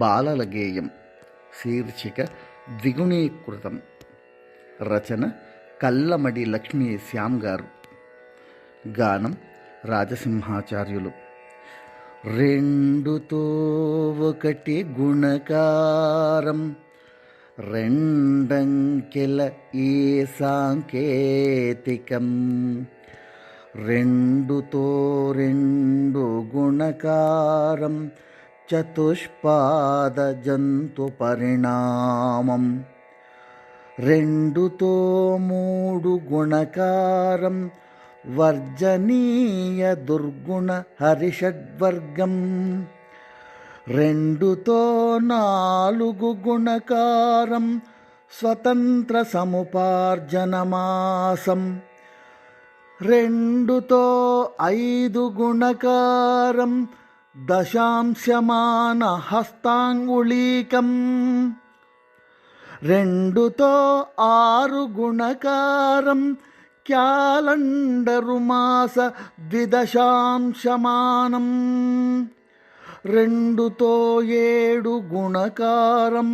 బాలల గేయం. శీర్షిక ద్విగుణీకృతం. రచన కల్లమడి లక్ష్మీ శ్యామ్ గారు. గానం రాజసింహాచార్యులు. రెండుతో ఒకటి గుణకారం, రెండంకెల ఈ సాంకేతికం. రెండుతో రెండు గుణకారం, చతుష్పాద జంతు పరిణామం. రెండుతో మూడు గుణకారం, వర్జనీయ దుర్గుణ హరిషడ్వర్గం. రెండుతో నాలుగు గుణకారం, స్వతంత్ర సముపార్జనమాసం. రెండుతో ఐదు గుణకారం, దశాంశమాన హస్తాంగుళీకం. రెండుతో ఆరు గుణకారం, క్యాలండరు మాస ద్విదశాంశమానం. రెండుతో ఏడు గుణకారం,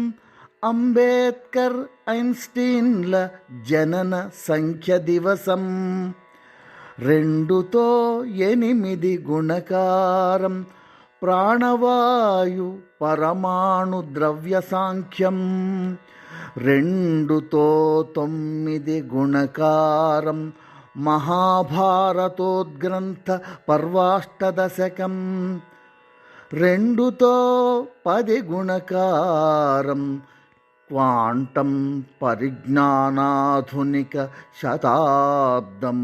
అంబేద్కర్ ఐన్స్టీన్ల జనన సంఖ్య దివసం. రెండుతో ఎనిమిది గుణకారం, ప్రాణవాయు పరమాణు ద్రవ్య సాంఖ్యం. రెండుతో తొమ్మిది గుణకారం, మహాభారతోద్గ్రంథ పర్వాష్టదశకం. రెండుతో 10 గుణకారం, క్వాంటం పరిజ్ఞానాధునిక శతాబ్దం.